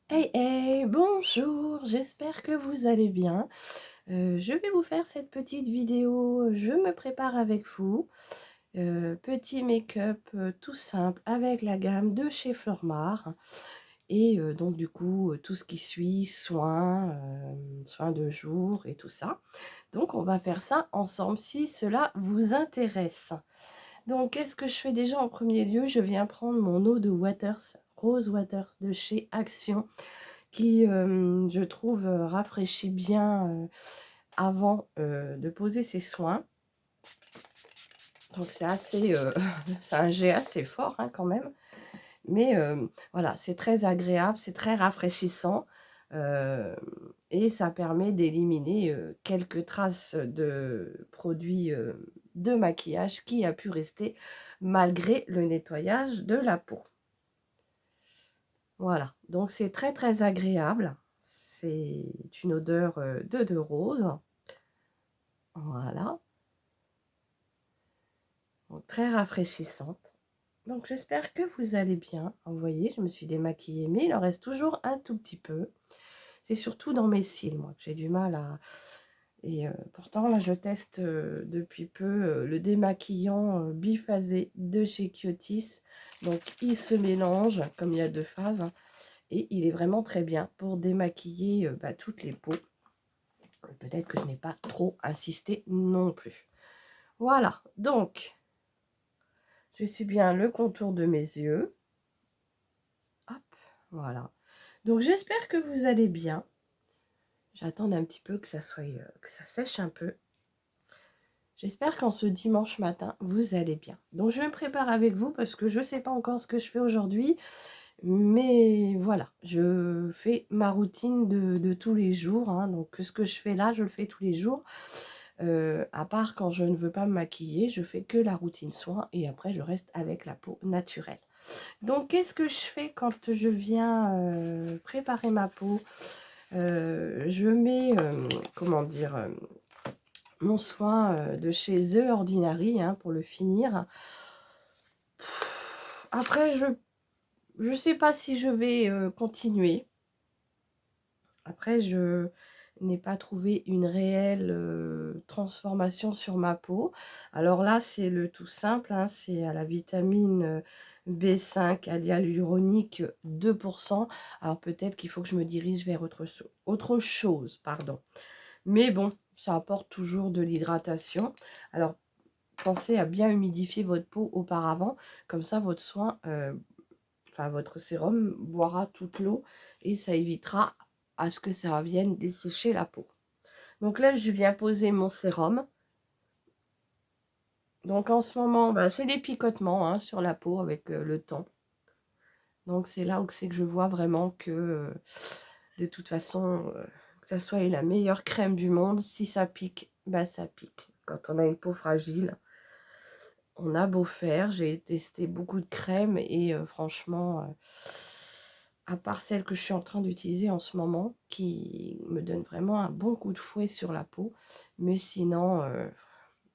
Hey hey, bonjour, j'espère que vous allez bien. Je vais vous faire cette petite vidéo, je me prépare avec vous. Petit make-up tout simple avec la gamme de chez Flormar. Et donc du coup, tout ce qui suit, soins de jour et tout ça. Donc on va faire ça ensemble si cela vous intéresse. Donc qu'est-ce que je fais déjà en premier lieu? Je viens prendre mon eau de Waters, Rose Waters de chez Action qui, je trouve, rafraîchit bien avant de poser ses soins. Donc c'est assez, c'est un jet assez fort hein, quand même. Mais voilà, c'est très agréable, c'est très rafraîchissant. euh, et ça permet d'éliminer quelques traces de produits de maquillage qui a pu rester malgré le nettoyage de la peau. Voilà, donc c'est très très agréable. C'est une odeur de rose. Voilà, donc très rafraîchissante. Donc j'espère que vous allez bien. Vous voyez, je me suis démaquillée, mais il en reste toujours un tout petit peu. C'est surtout dans mes cils, moi, que j'ai du mal à... Et pourtant, là, je teste depuis peu le démaquillant biphasé de chez Kiotis. Donc, il se mélange, comme il y a deux phases, hein, et il est vraiment très bien pour démaquiller toutes les peaux. Peut-être que je n'ai pas trop insisté non plus. Voilà, donc, je suis bien le contour de mes yeux. Hop, voilà. Donc, j'espère que vous allez bien. J'attends un petit peu que ça soit, que ça sèche un peu. J'espère qu'en ce dimanche matin, vous allez bien. Donc, je me prépare avec vous parce que je ne sais pas encore ce que je fais aujourd'hui. Mais voilà, je fais ma routine de tous les jours. Hein. Donc, ce que je fais là, je le fais tous les jours. À part quand je ne veux pas me maquiller, je fais que la routine soin et après, je reste avec la peau naturelle. Donc, qu'est-ce que je fais quand je viens préparer ma peau? Je mets, comment dire, mon soin de chez The Ordinary hein, pour le finir. Après, je sais pas si je vais continuer. Après, je n'ai pas trouvé une réelle transformation sur ma peau. Alors là, c'est le tout simple, hein, c'est à la vitamine B5 à l'hyaluronique 2%. Alors peut-être qu'il faut que je me dirige vers autre chose, pardon. Mais bon, ça apporte toujours de l'hydratation. Alors, pensez à bien humidifier votre peau auparavant. Comme ça, votre soin, enfin votre sérum, boira toute l'eau et ça évitera à ce que ça vienne dessécher la peau. Donc là, je viens poser mon sérum. Donc en ce moment, j'ai des picotements hein, sur la peau avec le temps. Donc c'est là où c'est que je vois vraiment que de toute façon, que ça soit la meilleure crème du monde, si ça pique, ça pique. Quand on a une peau fragile, on a beau faire. J'ai testé beaucoup de crèmes et franchement, à part celle que je suis en train d'utiliser en ce moment, qui me donne vraiment un bon coup de fouet sur la peau. Mais sinon,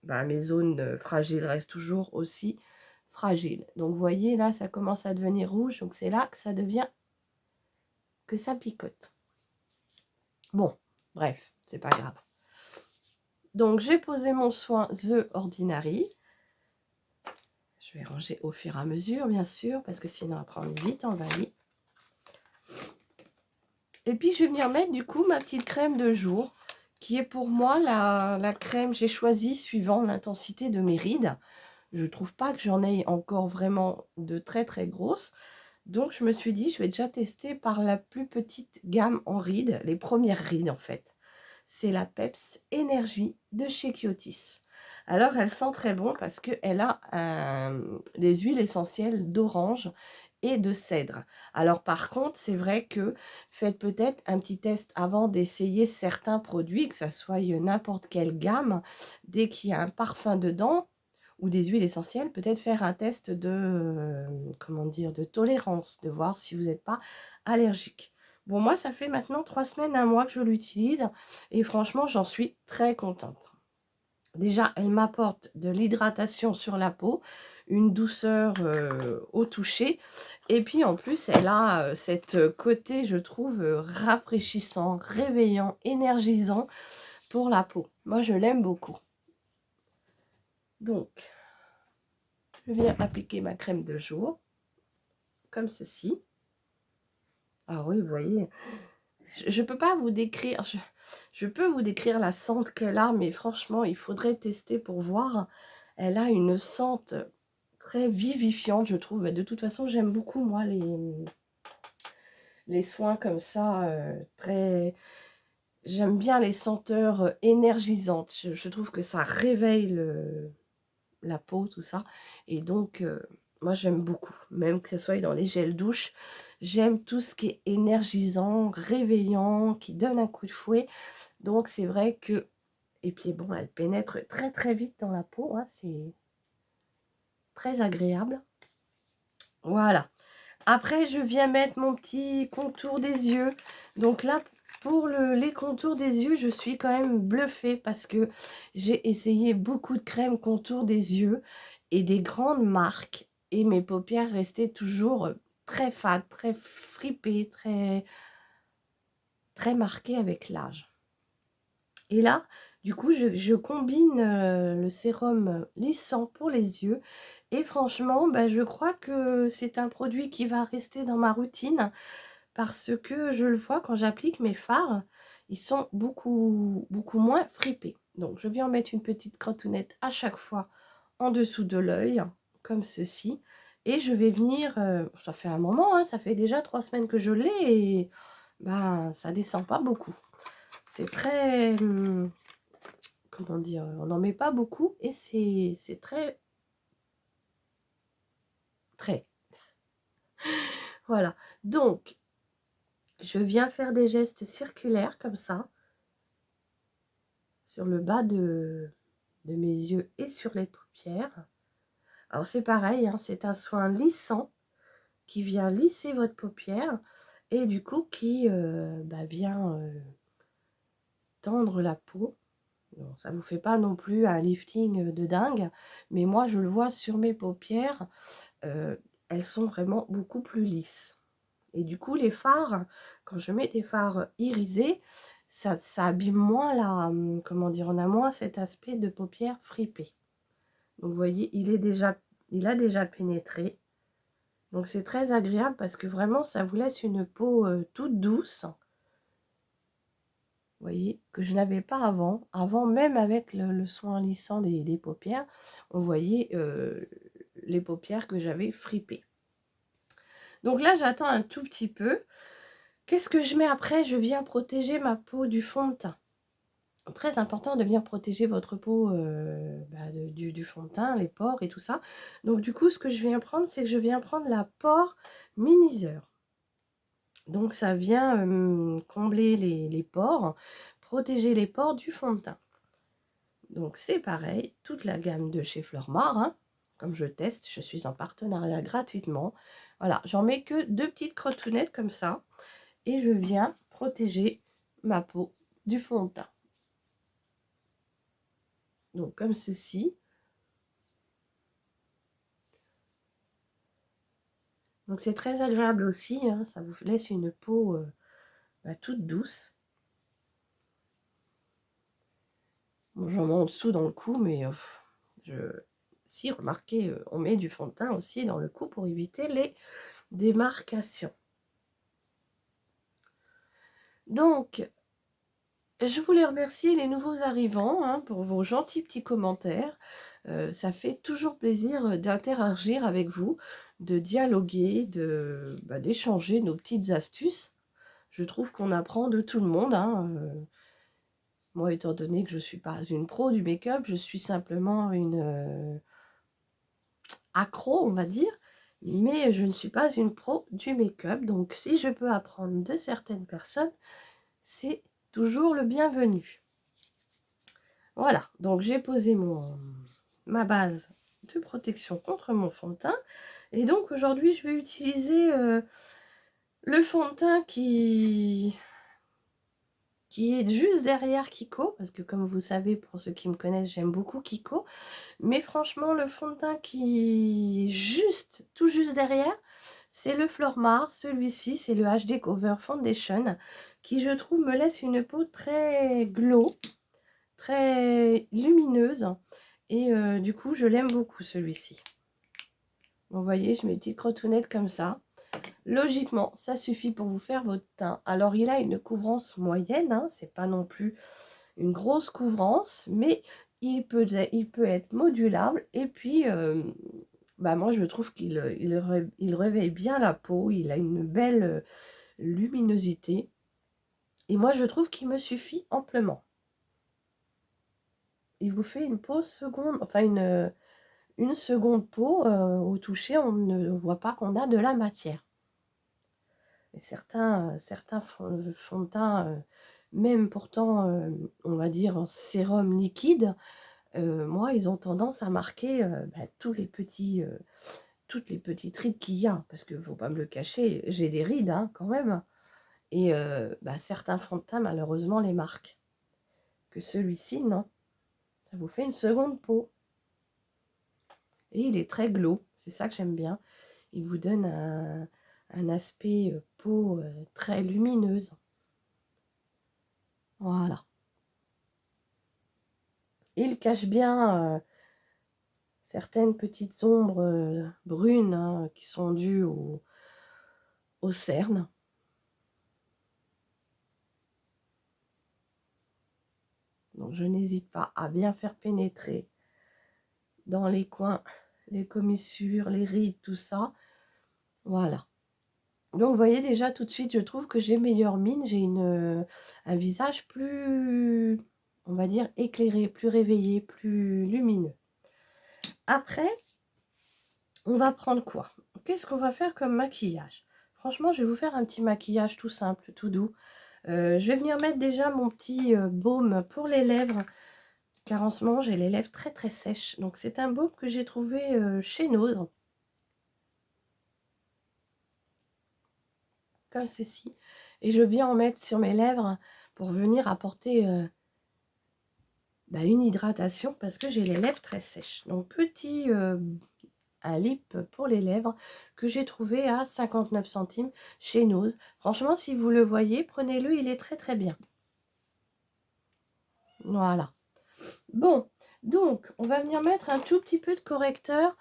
mes zones fragiles restent toujours aussi fragiles. Donc vous voyez, là, ça commence à devenir rouge. Donc c'est là que ça devient, que ça picote. Bon, bref, c'est pas grave. Donc j'ai posé mon soin The Ordinary. Je vais ranger au fur et à mesure, bien sûr, parce que sinon après on est vite envahi. Et puis je vais venir mettre du coup ma petite crème de jour, qui est pour moi la crème, j'ai choisi suivant l'intensité de mes rides. Je ne trouve pas que j'en ai encore vraiment de très très grosses. Donc je me suis dit, je vais déjà tester par la plus petite gamme en rides, les premières rides en fait. C'est la Peps Energy de chez Kiotis. Alors elle sent très bon parce qu'elle a des huiles essentielles d'orange et de cèdre. Alors par contre, c'est vrai que faites peut-être un petit test avant d'essayer certains produits, que ça soit n'importe quelle gamme. Dès qu'il y a un parfum dedans ou des huiles essentielles, peut-être faire un test de, comment dire, de tolérance, de voir si vous n'êtes pas allergique. Bon, moi, ça fait maintenant 3 semaines, un mois que je l'utilise et franchement, j'en suis très contente. Déjà, elle m'apporte de l'hydratation sur la peau, une douceur au toucher. Et puis, en plus, elle a cette côté, je trouve, rafraîchissant, réveillant, énergisant pour la peau. Moi, je l'aime beaucoup. Donc, je viens appliquer ma crème de jour, comme ceci. Ah oui, vous voyez, je ne peux pas vous décrire, je peux vous décrire la sente qu'elle a, mais franchement, il faudrait tester pour voir. Elle a une sente très vivifiante, je trouve. De toute façon, j'aime beaucoup, moi, les soins comme ça, très... J'aime bien les senteurs énergisantes. Je trouve que ça réveille la peau, tout ça. Et donc, moi, j'aime beaucoup. Même que ce soit dans les gels douche, j'aime tout ce qui est énergisant, réveillant, qui donne un coup de fouet. Donc, c'est vrai que... Et puis, bon, elle pénètre très, très vite dans la peau. Hein, c'est très agréable. Voilà. Après, je viens mettre mon petit contour des yeux. Donc là, pour les contours des yeux, je suis quand même bluffée parce que j'ai essayé beaucoup de crèmes contour des yeux et des grandes marques. Et mes paupières restaient toujours très fades, très fripées, très marquées avec l'âge. Et là, du coup, je combine le sérum lissant pour les yeux. Et franchement, bah, je crois que c'est un produit qui va rester dans ma routine parce que je le vois quand j'applique mes fards, ils sont beaucoup, beaucoup moins fripés. Donc, je viens en mettre une petite crottonnette à chaque fois en dessous de l'œil, comme ceci. Et je vais venir, ça fait un moment, hein, ça fait déjà 3 semaines que je l'ai et ben, ça descend pas beaucoup. C'est très... comment dire, on n'en met pas beaucoup et c'est très. Voilà. Donc, je viens faire des gestes circulaires comme ça, sur le bas de mes yeux et sur les paupières. Alors, c'est pareil, hein, c'est un soin lissant qui vient lisser votre paupière et du coup qui vient tendre la peau. Bon, ça ne vous fait pas non plus un lifting de dingue, mais moi, je le vois sur mes paupières. Elles sont vraiment beaucoup plus lisses. Et du coup, les fards, quand je mets des fards irisés, ça abîme moins la... Comment dire, on a moins cet aspect de paupières fripées. Donc, vous voyez, il a déjà pénétré. Donc, c'est très agréable parce que vraiment, ça vous laisse une peau toute douce. Vous voyez, que je n'avais pas avant. Avant, même avec le soin lissant des paupières, on voyait les paupières que j'avais fripées. Donc là, j'attends un tout petit peu. Qu'est-ce que je mets après? Je viens protéger ma peau du fond de teint. Très important de venir protéger votre peau du fond de teint, les pores et tout ça. Donc du coup, ce que je viens prendre, c'est que je viens prendre la pore miniseur. Donc ça vient combler les pores, protéger les pores du fond de teint. Donc c'est pareil, toute la gamme de chez Flormar, hein. Comme je teste, je suis en partenariat gratuitement. Voilà, j'en mets que 2 petites crotounettes comme ça. Et je viens protéger ma peau du fond de teint. Donc comme ceci. Donc c'est très agréable aussi, hein, ça vous laisse une peau toute douce. Bon, j'en mets en dessous dans le cou, mais si, remarquez, on met du fond de teint aussi dans le cou pour éviter les démarcations. Donc, je voulais remercier les nouveaux arrivants hein, pour vos gentils petits commentaires. Ça fait toujours plaisir d'interagir avec vous, de dialoguer, d'échanger nos petites astuces. Je trouve qu'on apprend de tout le monde. Hein. Moi, étant donné que je ne suis pas une pro du make-up, je suis simplement une accro, on va dire. Mais je ne suis pas une pro du make-up. Donc, si je peux apprendre de certaines personnes, c'est toujours le bienvenu. Voilà, donc j'ai posé ma base de protection contre mon fond de teint. Et donc aujourd'hui, je vais utiliser le fond de teint qui qui est juste derrière Kiko, parce que comme vous savez, pour ceux qui me connaissent, j'aime beaucoup Kiko. Mais franchement, le fond de teint qui est juste, tout juste derrière, c'est le Flormar. Celui-ci, c'est le HD Cover Foundation, qui je trouve me laisse une peau très glow, très lumineuse. Et du coup, je l'aime beaucoup celui-ci. Vous voyez, je mets une petite crotounette comme ça. Logiquement, ça suffit pour vous faire votre teint. Alors, il a une couvrance moyenne, hein, c'est pas non plus une grosse couvrance, mais il peut être modulable. Et puis, bah moi, je trouve il réveille bien la peau. Il a une belle luminosité. Et moi, je trouve qu'il me suffit amplement. Il vous fait une peau seconde, enfin une seconde peau. Au toucher, on ne voit pas qu'on a de la matière. Et certains fonds de teint, même pourtant, on va dire en sérum liquide, moi, ils ont tendance à marquer bah, toutes les petites rides qu'il y a. Parce qu'il ne faut pas me le cacher, j'ai des rides hein, quand même. Et bah, certains fonds de teint, malheureusement, les marquent. Que celui-ci, non. Ça vous fait une seconde peau. Et il est très glow, c'est ça que j'aime bien. Il vous donne un aspect peau très lumineuse. Voilà. Il cache bien certaines petites ombres brunes hein, qui sont dues au cerne. Donc je n'hésite pas à bien faire pénétrer dans les coins, les commissures, les rides, tout ça. Voilà. Donc vous voyez déjà tout de suite, je trouve que j'ai meilleure mine, j'ai un visage plus, on va dire, éclairé, plus réveillé, plus lumineux. Après, on va prendre quoi? Qu'est-ce qu'on va faire comme maquillage? Franchement, je vais vous faire un petit maquillage tout simple, tout doux. Je vais venir mettre déjà mon petit baume pour les lèvres, car en ce moment, j'ai les lèvres très très sèches. Donc, c'est un baume que j'ai trouvé chez Nose, comme ceci. Et je viens en mettre sur mes lèvres pour venir apporter bah, une hydratation, parce que j'ai les lèvres très sèches. Donc, petit un lip pour les lèvres que j'ai trouvé à 59 centimes chez Nose. Franchement, si vous le voyez, prenez-le, il est très très bien. Voilà. Bon, donc, on va venir mettre un tout petit peu de correcteur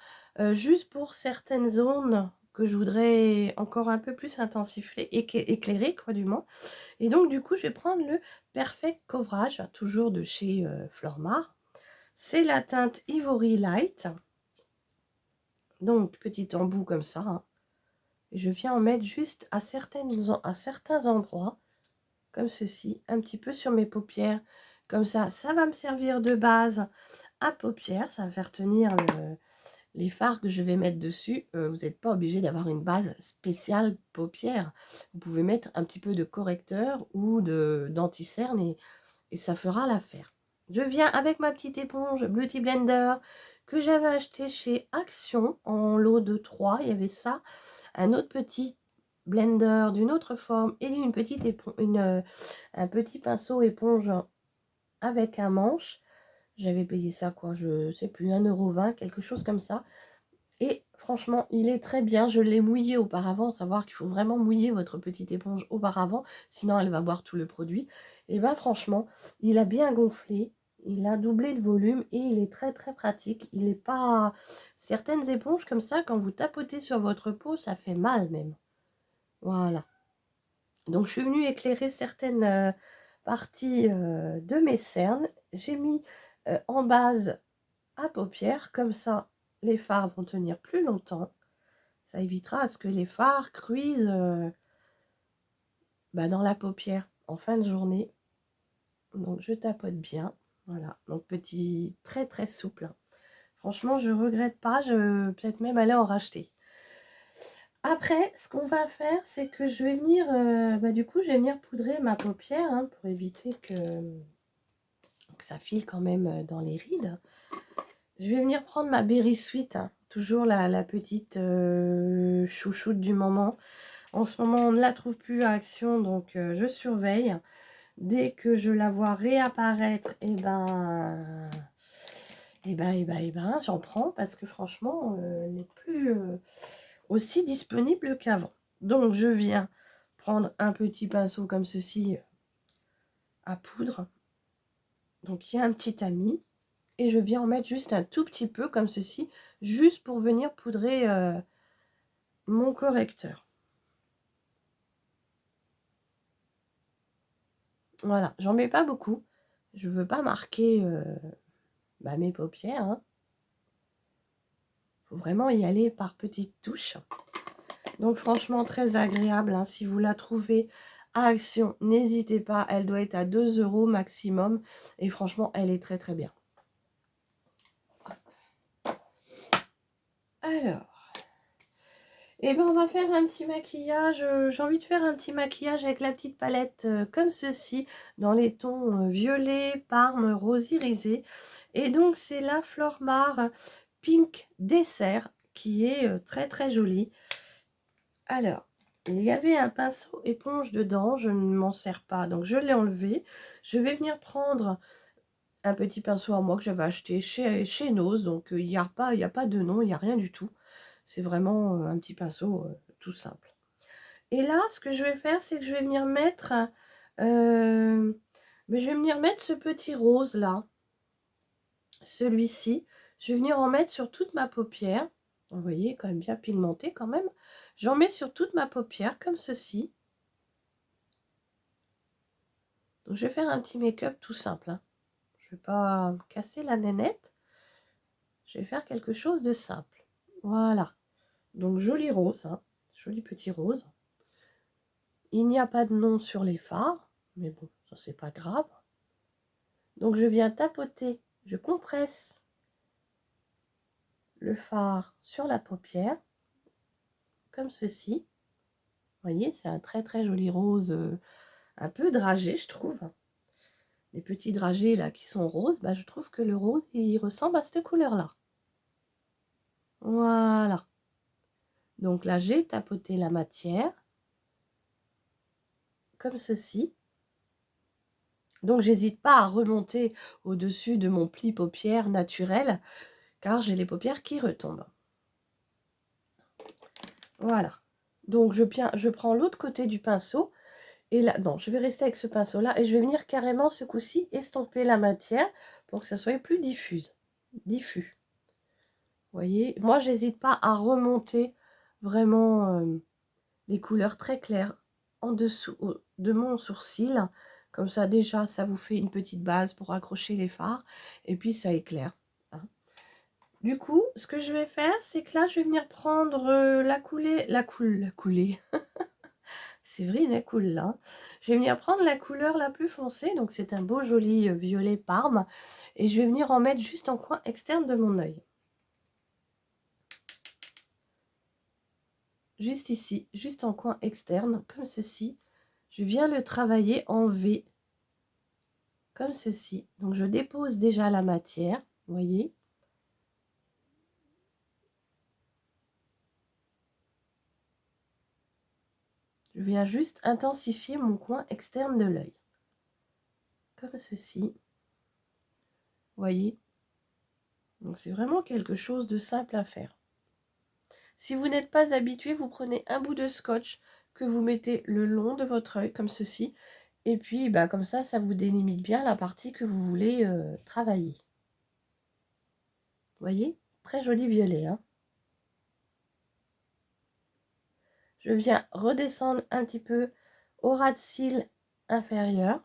juste pour certaines zones que je voudrais encore un peu plus intensifier, éclairer, quoi, du moins. Et donc, du coup, je vais prendre le Perfect Coverage, toujours de chez Flormar. C'est la teinte Ivory Light. Donc, petit embout comme ça. Hein. Et je viens en mettre juste à certains endroits, comme ceci, un petit peu sur mes paupières. Comme ça va me servir de base à paupières. Ça va faire tenir les fards que je vais mettre dessus. Vous n'êtes pas obligé d'avoir une base spéciale paupières. Vous pouvez mettre un petit peu de correcteur ou d'anti-cerne et ça fera l'affaire. Je viens avec ma petite éponge Beauty Blender que j'avais acheté chez Action en lot de 3. Il y avait ça, un autre petit blender d'une autre forme et une petite un petit pinceau éponge avec un manche. J'avais payé ça quoi, je sais plus, 1,20 €, quelque chose comme ça. Et franchement, il est très bien. Je l'ai mouillé auparavant, savoir qu'il faut vraiment mouiller votre petite éponge auparavant, sinon elle va boire tout le produit. Et bien franchement, il a bien gonflé, il a doublé de volume et il est très très pratique. Il n'est pas... Certaines éponges comme ça, quand vous tapotez sur votre peau, ça fait mal même. Voilà. Donc je suis venue éclairer certaines parties de mes cernes. J'ai mis en base à paupières, comme ça les fards vont tenir plus longtemps. Ça évitera à ce que les fards cuisent bah, dans la paupière en fin de journée. Donc je tapote bien. Voilà, donc petit, très très souple. Franchement, je regrette pas, je peut-être même aller en racheter. Après, ce qu'on va faire, c'est que je vais venir, bah, du coup, je vais venir poudrer ma paupière hein, pour éviter que ça file quand même dans les rides. Je vais venir prendre ma Berry Sweet, hein, toujours la petite chouchoute du moment. En ce moment, on ne la trouve plus à Action, donc je surveille. dès que je la vois réapparaître, j'en prends parce que franchement, elle n'est plus aussi disponible qu'avant. Donc, je viens prendre un petit pinceau comme ceci à poudre. Donc, il y a un petit tamis. Et je viens en mettre juste un tout petit peu comme ceci, juste pour venir poudrer mon correcteur. Voilà, j'en mets pas beaucoup. Je veux pas marquer mes paupières. Hein. Faut vraiment y aller par petites touches. Donc franchement, très agréable. Hein. Si vous la trouvez à Action, n'hésitez pas. Elle doit être à 2 € maximum. Et franchement, elle est très très bien. Alors, on va faire un petit maquillage. J'ai envie de faire un petit maquillage avec la petite palette comme ceci, dans les tons violet, parme, rose irisé. Et donc, c'est la Flormar Pink Dessert qui est très très jolie. Alors, il y avait un pinceau éponge dedans, je ne m'en sers pas, donc je l'ai enlevé. Je vais venir prendre un petit pinceau à moi que j'avais acheté chez Nose, donc il n'y a pas de nom, il n'y a rien du tout. C'est vraiment un petit pinceau tout simple. Et là, ce que je vais faire, c'est que je vais venir mettre... ce petit rose là. Celui-ci. Je vais venir en mettre sur toute ma paupière. Vous voyez, quand même bien pigmenté quand même. J'en mets sur toute ma paupière, comme ceci. Donc, je vais faire un petit make-up tout simple. Hein. Je ne vais pas casser la nénette. Je vais faire quelque chose de simple. Voilà. Donc, joli rose. Hein. Joli petit rose. Il n'y a pas de nom sur les fards. Mais bon, ça, c'est pas grave. Donc, je viens tapoter. Je compresse le fard sur la paupière. Comme ceci. Vous voyez, c'est un très très joli rose, un peu dragé, je trouve. Les petits dragés là qui sont roses, je trouve que le rose, il ressemble à cette couleur-là. Voilà. Donc là, j'ai tapoté la matière, comme ceci. Donc, j'hésite pas à remonter au-dessus de mon pli paupière naturel, car j'ai les paupières qui retombent. Voilà. Donc, je prends l'autre côté du pinceau. Et là, non, je vais rester avec ce pinceau-là et je vais venir carrément ce coup-ci estomper la matière pour que ça soit plus diffus. Vous voyez, moi, j'hésite pas à remonter vraiment les couleurs très claires en dessous de mon sourcil. Comme ça, déjà, ça vous fait une petite base pour accrocher les fards et puis ça éclaire. Hein. Du coup, ce que je vais faire, c'est que là, je vais venir prendre la coulée. Séverine est cool là. Je vais venir prendre la couleur la plus foncée, donc c'est un beau joli violet parme, et je vais venir en mettre juste en coin externe de mon œil. Juste ici, juste en coin externe, comme ceci. Je viens le travailler en V, comme ceci. Donc je dépose déjà la matière, vous voyez. Je viens juste intensifier mon coin externe de l'œil. Comme ceci. Vous voyez. Donc c'est vraiment quelque chose de simple à faire. Si vous n'êtes pas habitué, vous prenez un bout de scotch que vous mettez le long de votre œil, comme ceci. Et puis, comme ça, ça vous délimite bien la partie que vous voulez travailler. Vous voyez? Très joli violet. Hein. Je viens redescendre un petit peu au ras de cils inférieur.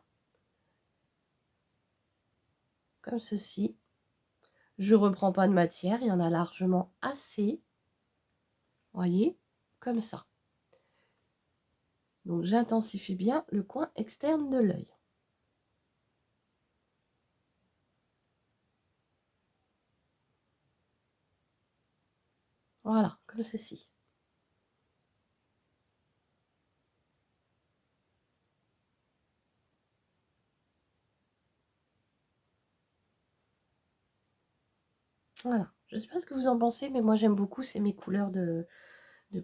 Comme ceci. Je ne reprends pas de matière, il y en a largement assez. Vous voyez? Comme ça. Donc, j'intensifie bien le coin externe de l'œil. Voilà, comme ceci. Voilà, je ne sais pas ce que vous en pensez, mais moi j'aime beaucoup, c'est mes couleurs de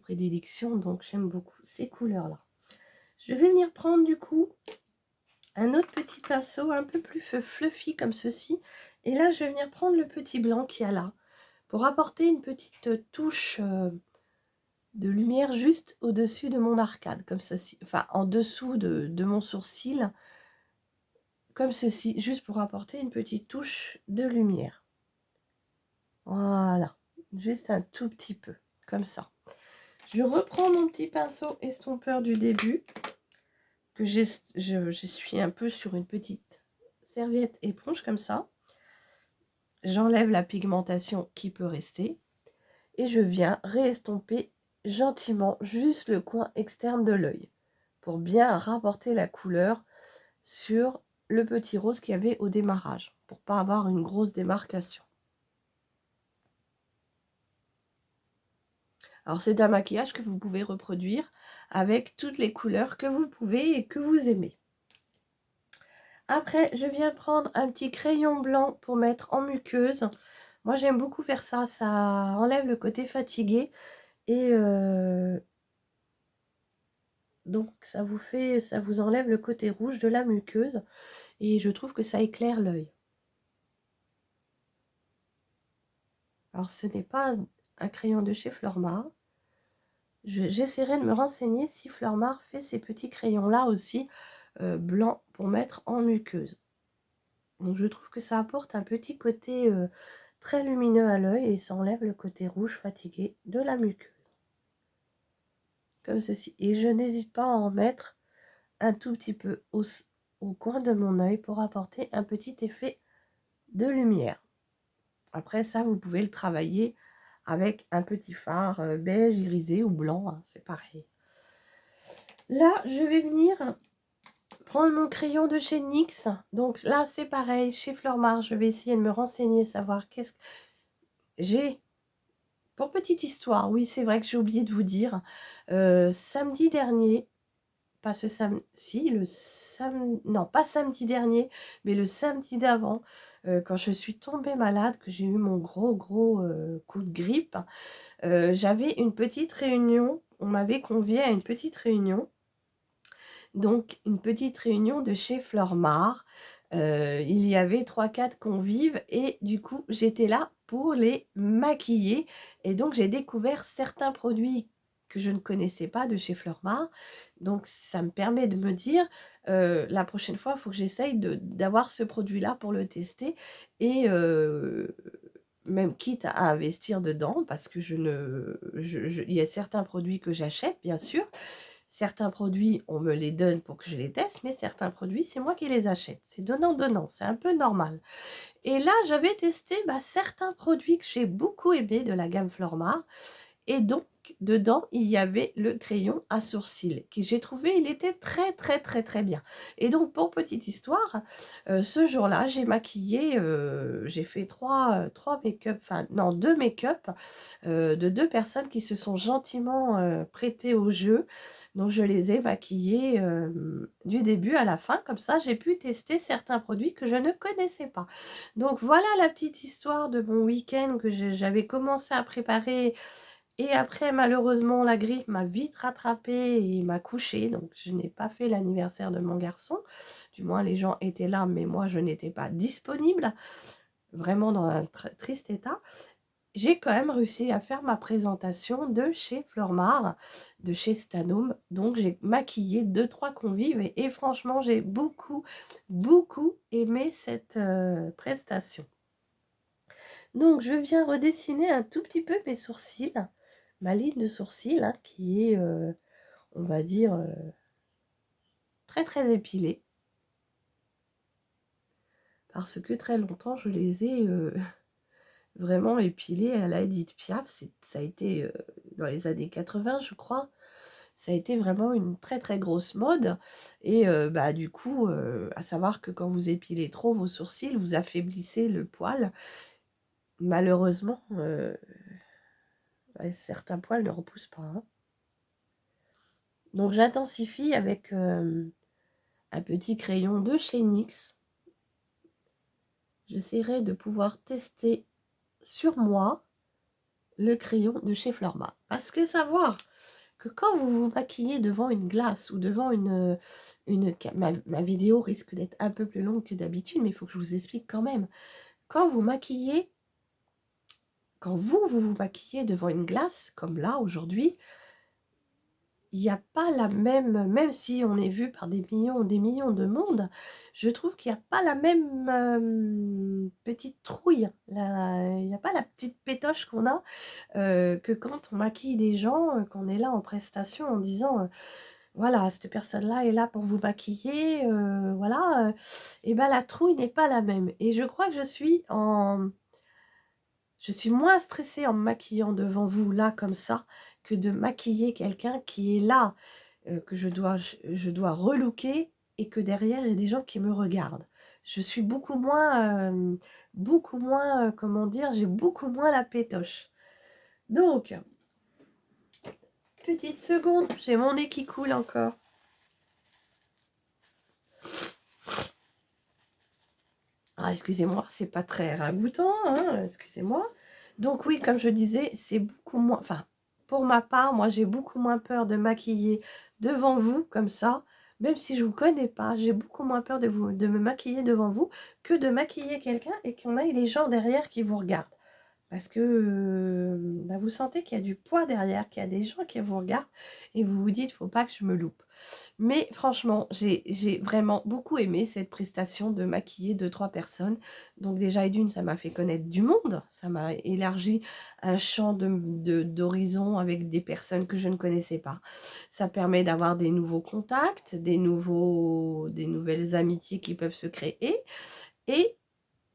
prédilection, donc j'aime beaucoup ces couleurs-là. Je vais venir prendre du coup un autre petit pinceau un peu plus fluffy comme ceci. Et là, je vais venir prendre le petit blanc qu'il y a là pour apporter une petite touche de lumière juste au-dessus de mon arcade, comme ceci. Enfin, en dessous de mon sourcil, comme ceci, juste pour apporter une petite touche de lumière. Voilà, juste un tout petit peu, comme ça. Je reprends mon petit pinceau estompeur du début, que j'essuie un peu sur une petite serviette éponge, comme ça. J'enlève la pigmentation qui peut rester. Et je viens réestomper gentiment juste le coin externe de l'œil, pour bien rapporter la couleur sur le petit rose qu'il y avait au démarrage, pour pas avoir une grosse démarcation. Alors c'est un maquillage que vous pouvez reproduire avec toutes les couleurs que vous pouvez et que vous aimez. Après, je viens prendre un petit crayon blanc pour mettre en muqueuse. Moi, j'aime beaucoup faire ça. Ça enlève le côté fatigué. Et donc, ça vous enlève le côté rouge de la muqueuse. Et je trouve que ça éclaire l'œil. Alors, ce n'est pas un crayon de chez Fleurmar. J'essaierai de me renseigner si Fleurmar fait ces petits crayons-là aussi blancs pour mettre en muqueuse. Donc, je trouve que ça apporte un petit côté très lumineux à l'œil et ça enlève le côté rouge fatigué de la muqueuse. Comme ceci. Et je n'hésite pas à en mettre un tout petit peu au coin de mon œil pour apporter un petit effet de lumière. Après ça, vous pouvez le travailler avec un petit fard beige, irisé ou blanc, hein, c'est pareil. Là, je vais venir prendre mon crayon de chez NYX. Donc là, c'est pareil, chez Fleurmar, je vais essayer de me renseigner, savoir qu'est-ce que j'ai. Pour petite histoire, oui, c'est vrai que j'ai oublié de vous dire, samedi dernier, pas ce samedi, si, non, pas samedi dernier, mais le samedi d'avant, quand je suis tombée malade, que j'ai eu mon gros coup de grippe, j'avais une petite réunion, on m'avait conviée à une petite réunion, donc une petite réunion de chez Fleurmar. Il y avait 3-4 convives et du coup, j'étais là pour les maquiller et donc j'ai découvert certains produits que je ne connaissais pas de chez Fleurmar. Donc ça me permet de me dire, la prochaine fois, il faut que j'essaye d'avoir ce produit-là pour le tester et même quitte à investir dedans parce que il y a certains produits que j'achète, bien sûr. Certains produits, on me les donne pour que je les teste, mais certains produits, c'est moi qui les achète. C'est donnant-donnant, c'est un peu normal. Et là, j'avais testé certains produits que j'ai beaucoup aimés de la gamme Fleurmar. Et donc, dedans, il y avait le crayon à sourcils, que j'ai trouvé, il était très bien. Et donc, pour petite histoire, ce jour-là, j'ai maquillé, j'ai fait trois make-up, enfin non, 2 make-up de 2 personnes qui se sont gentiment prêtées au jeu. Donc, je les ai maquillées du début à la fin. Comme ça, j'ai pu tester certains produits que je ne connaissais pas. Donc, voilà la petite histoire de mon week-end que j'avais commencé à préparer. Et après, malheureusement, la grippe m'a vite rattrapée et m'a couchée. Donc, je n'ai pas fait l'anniversaire de mon garçon. Du moins, les gens étaient là, mais moi, je n'étais pas disponible. Vraiment dans un triste état. J'ai quand même réussi à faire ma présentation de chez Fleurmar, de chez Stanome. Donc, j'ai maquillé 2-3 convives et franchement, j'ai beaucoup aimé cette prestation. Donc, je viens redessiner un tout petit peu mes sourcils, ma ligne de sourcils, hein, qui est, on va dire, très épilée. Parce que très longtemps, je les ai vraiment épilés à la Edith Piaf. Ça a été dans les années 80, je crois. Ça a été vraiment une très grosse mode. Et du coup, à savoir que quand vous épilez trop vos sourcils, vous affaiblissez le poil. Malheureusement, certains poils ne repoussent pas, hein. Donc j'intensifie avec un petit crayon de chez NYX. J'essaierai de pouvoir tester sur moi le crayon de chez Fleurmar. Parce que savoir que quand vous vous maquillez devant une glace ou devant ma vidéo risque d'être un peu plus longue que d'habitude, mais il faut que je vous explique quand même. Quand vous maquillez, quand vous maquillez devant une glace, comme là aujourd'hui, il n'y a pas la même si on est vu par des millions de monde, je trouve qu'il n'y a pas la même petite trouille, il n'y a pas la petite pétoche qu'on a que quand on maquille des gens, qu'on est là en prestation en disant voilà, cette personne-là est là pour vous maquiller, voilà, et ben la trouille n'est pas la même. Et je crois que je suis moins stressée en me maquillant devant vous, là, comme ça, que de maquiller quelqu'un qui est là, que je dois relooker et que derrière, il y a des gens qui me regardent. Je suis beaucoup moins, comment dire, j'ai beaucoup moins la pétoche. Donc, petite seconde, j'ai mon nez qui coule encore. Ah, excusez-moi, c'est pas très ragoûtant, hein, excusez-moi. Donc oui, comme je disais, c'est beaucoup moins... Enfin, pour ma part, moi, j'ai beaucoup moins peur de maquiller devant vous, comme ça. Même si je vous connais pas, j'ai beaucoup moins peur de me maquiller devant vous que de maquiller quelqu'un et qu'on ait les gens derrière qui vous regardent. Parce que bah, vous sentez qu'il y a du poids derrière, qu'il y a des gens qui vous regardent et vous vous dites, faut pas que je me loupe. Mais franchement, j'ai vraiment beaucoup aimé cette prestation de maquiller 2-3 personnes. Donc déjà, et d'une, ça m'a fait connaître du monde. Ça m'a élargi un champ d'horizon avec des personnes que je ne connaissais pas. Ça permet d'avoir des nouveaux contacts, des nouvelles amitiés qui peuvent se créer. Et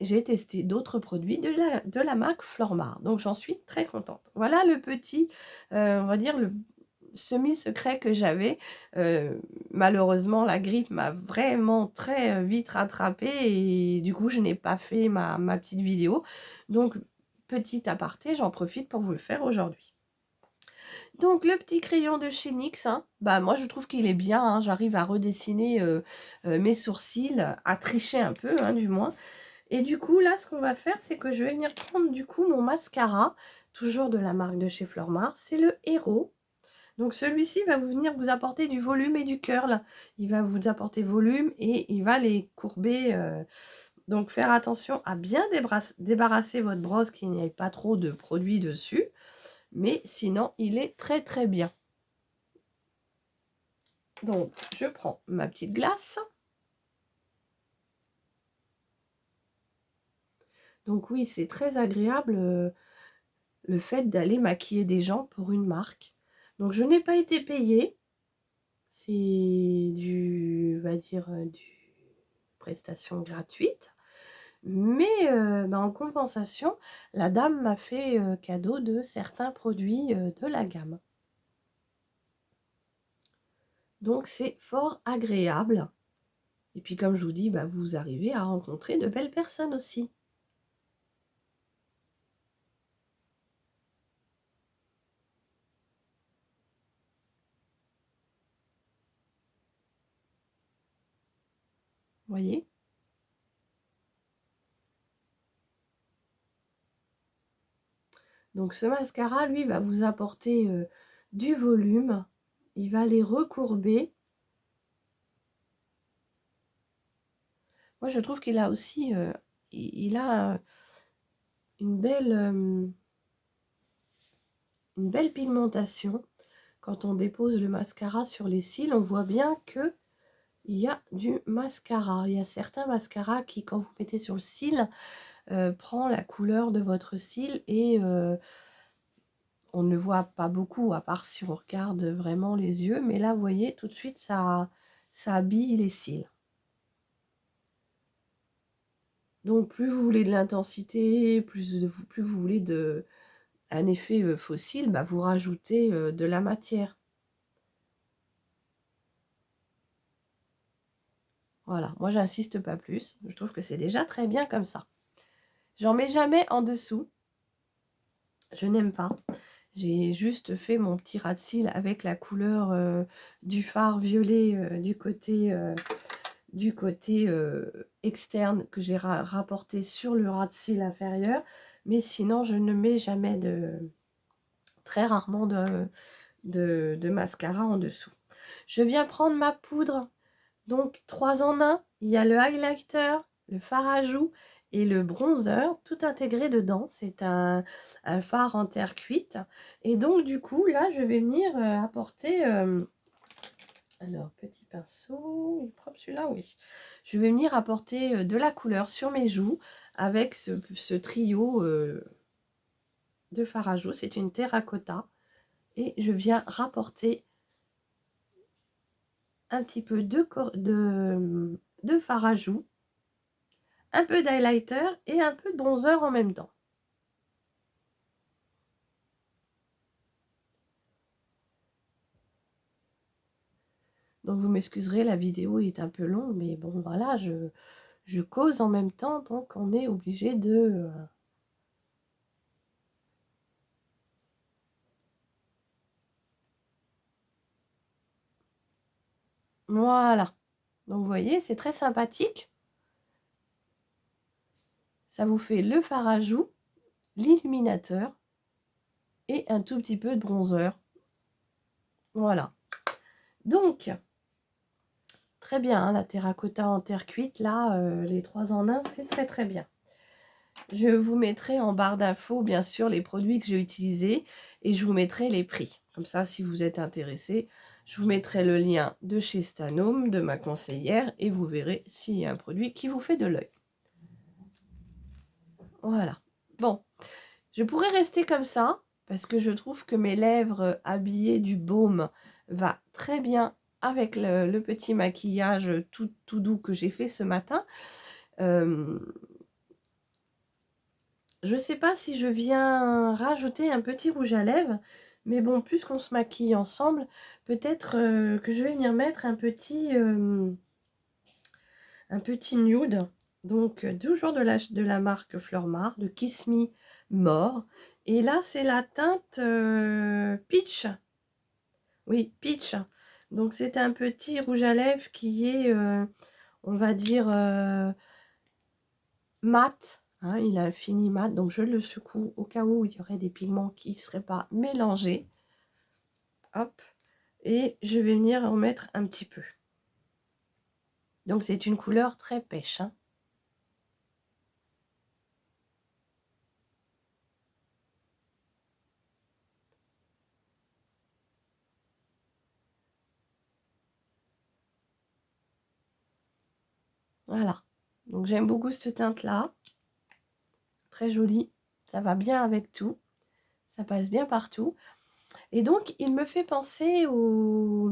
j'ai testé d'autres produits de la marque Flormar. Donc j'en suis très contente. Voilà le petit, on va dire, le semi-secret que j'avais. Malheureusement, la grippe m'a vraiment très vite rattrapée et du coup, je n'ai pas fait ma petite vidéo. Donc, petit aparté, j'en profite pour vous le faire aujourd'hui. Donc, le petit crayon de chez NYX, hein, bah, moi, je trouve qu'il est bien. Hein, j'arrive à redessiner mes sourcils, à tricher un peu, hein, du moins. Et du coup, là, ce qu'on va faire, c'est que je vais venir prendre du coup mon mascara, toujours de la marque de chez Flormar. C'est le Hero. Donc celui-ci va venir vous apporter du volume et du curl. Il va vous apporter volume et il va les courber. Donc faire attention à bien débarrasser votre brosse, qu'il n'y ait pas trop de produits dessus. Mais sinon, il est très très bien. Donc je prends ma petite glace. Donc oui, c'est très agréable le fait d'aller maquiller des gens pour une marque. Donc je n'ai pas été payée. C'est on va dire, du prestation gratuite. Mais bah, en compensation, la dame m'a fait cadeau de certains produits de la gamme. Donc c'est fort agréable. Et puis comme je vous dis, bah, vous arrivez à rencontrer de belles personnes aussi. Voyez? Donc ce mascara, lui, va vous apporter du volume. Il va les recourber. Moi, je trouve qu'il a aussi il a une belle pigmentation. Quand on dépose le mascara sur les cils, on voit bien que il y a du mascara. Il y a certains mascaras qui, quand vous mettez sur le cil, prend la couleur de votre cil et on ne voit pas beaucoup, à part si on regarde vraiment les yeux. Mais là, vous voyez, tout de suite, ça habille les cils. Donc, plus vous voulez de l'intensité, plus vous voulez un effet fossile, bah, vous rajoutez de la matière. Voilà, moi, j'insiste pas plus. Je trouve que c'est déjà très bien comme ça. J'en mets jamais en dessous. Je n'aime pas. J'ai juste fait mon petit ras de cils avec la couleur du fard violet du côté externe que j'ai rapporté sur le ras de cils inférieur. Mais sinon, je ne mets jamais très rarement de mascara en dessous. Je viens prendre ma poudre, donc 3 en 1. Il y a le highlighter, le fard à joues et le bronzer, tout intégré dedans. C'est un fard en terre cuite. Et donc, du coup, là, je vais venir apporter... alors, petit pinceau, il est propre celui-là, oui. Je vais venir apporter de la couleur sur mes joues avec ce trio de fard à joues. C'est une terracotta. Et je viens rapporter un petit peu de fard à joues, un peu d'highlighter et un peu de bronzer en même temps. Donc vous m'excuserez, la vidéo est un peu longue, mais bon voilà, je cause en même temps, donc on est obligé de... Voilà. Donc vous voyez, c'est très sympathique. Ça vous fait le fard à joues, l'illuminateur et un tout petit peu de bronzer. Voilà. Donc, très bien, hein, la terracotta en terre cuite, là, les 3 en 1, c'est très très bien. Je vous mettrai en barre d'infos, bien sûr, les produits que j'ai utilisés et je vous mettrai les prix. Comme ça, si vous êtes intéressé, je vous mettrai le lien de chez Stanome, de ma conseillère, et vous verrez s'il y a un produit qui vous fait de l'œil. Voilà. Bon, je pourrais rester comme ça parce que je trouve que mes lèvres habillées du baume va très bien avec le petit maquillage tout doux que j'ai fait ce matin. Je ne sais pas si je viens rajouter un petit rouge à lèvres, mais bon, puisqu'on se maquille ensemble, peut-être que je vais venir mettre un petit nude. Donc, toujours de la marque Flormar, de Kiss Me More. Et là, c'est la teinte Peach. Oui, Peach. Donc, c'est un petit rouge à lèvres qui est, on va dire, mat. Hein, il a un fini mat, donc je le secoue au cas où il y aurait des pigments qui ne seraient pas mélangés. Hop. Et je vais venir en mettre un petit peu. Donc, c'est une couleur très pêche. Hein. Voilà. Donc, j'aime beaucoup cette teinte-là. Très jolie. Ça va bien avec tout. Ça passe bien partout. Et donc, il me fait penser au...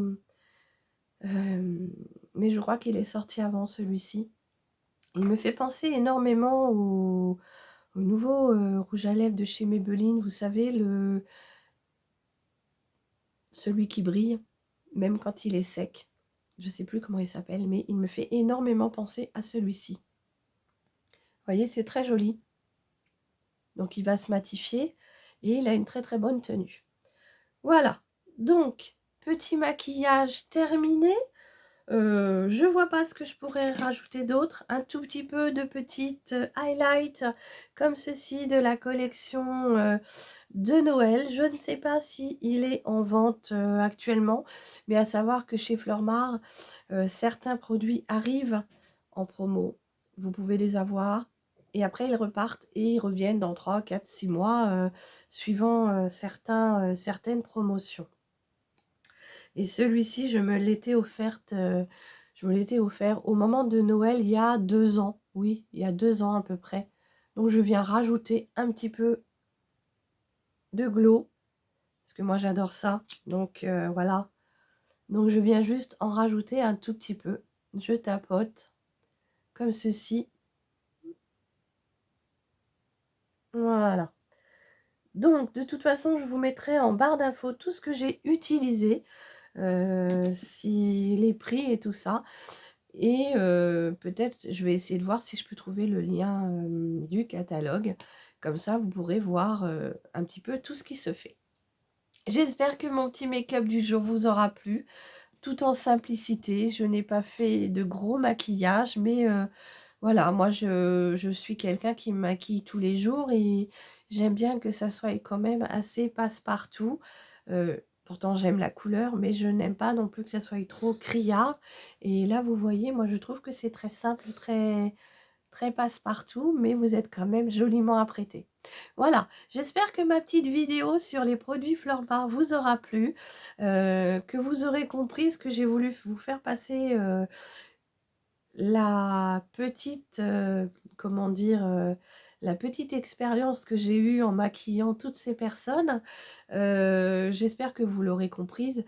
mais je crois qu'il est sorti avant celui-ci. Il me fait penser énormément au nouveau rouge à lèvres de chez Maybelline. Vous savez, celui qui brille, même quand il est sec. Je ne sais plus comment il s'appelle, mais il me fait énormément penser à celui-ci. Vous voyez, c'est très joli. Donc, il va se matifier et il a une très très bonne tenue. Voilà. Donc, petit maquillage terminé. Je vois pas ce que je pourrais rajouter d'autre. Un tout petit peu de petites highlights comme ceci de la collection de Noël. Je ne sais pas si il est en vente actuellement, mais à savoir que chez Flormar, certains produits arrivent en promo. Vous pouvez les avoir et après ils repartent et ils reviennent dans 3, 4, 6 mois suivant certaines promotions. Et celui-ci, je me l'étais offert au moment de Noël il y a 2 ans. Oui, il y a 2 ans à peu près. Donc je viens rajouter un petit peu de glow. Parce que moi j'adore ça. Donc voilà. Donc je viens juste en rajouter un tout petit peu. Je tapote. Comme ceci. Voilà. Donc de toute façon, je vous mettrai en barre d'infos tout ce que j'ai utilisé. Si les prix et tout ça. Et peut-être, je vais essayer de voir si je peux trouver le lien du catalogue. Comme ça, vous pourrez voir un petit peu tout ce qui se fait. J'espère que mon petit make-up du jour vous aura plu. Tout en simplicité. Je n'ai pas fait de gros maquillage. Mais voilà, moi, je suis quelqu'un qui me maquille tous les jours. Et j'aime bien que ça soit quand même assez passe-partout. Pourtant, j'aime la couleur, mais je n'aime pas non plus que ça soit trop criard. Et là, vous voyez, moi, je trouve que c'est très simple, très passe-partout, mais vous êtes quand même joliment apprêté. Voilà, j'espère que ma petite vidéo sur les produits Fleurbart vous aura plu, que vous aurez compris ce que j'ai voulu vous faire passer, la petite, comment dire, la petite expérience que j'ai eue en maquillant toutes ces personnes. J'espère que vous l'aurez comprise.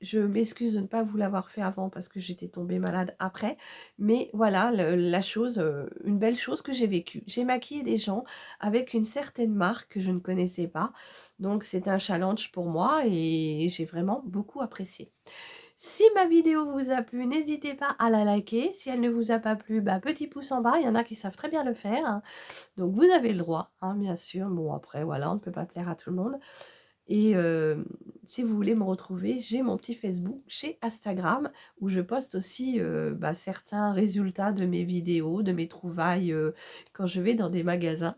Je m'excuse de ne pas vous l'avoir fait avant parce que j'étais tombée malade après. Mais voilà, la chose, une belle chose que j'ai vécue. J'ai maquillé des gens avec une certaine marque que je ne connaissais pas. Donc c'est un challenge pour moi et j'ai vraiment beaucoup apprécié. Si ma vidéo vous a plu, n'hésitez pas à la liker. Si elle ne vous a pas plu, bah, petit pouce en bas. Il y en a qui savent très bien le faire, hein. Donc vous avez le droit, hein, bien sûr. Bon, après, voilà, on ne peut pas plaire à tout le monde. Et si vous voulez me retrouver, j'ai mon petit Facebook chez Instagram où je poste aussi bah, certains résultats de mes vidéos, de mes trouvailles quand je vais dans des magasins.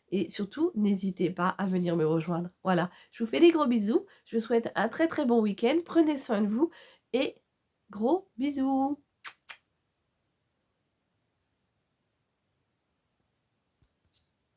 Et surtout, n'hésitez pas à venir me rejoindre. Voilà, je vous fais des gros bisous. Je vous souhaite un très très bon week-end. Prenez soin de vous et gros bisous.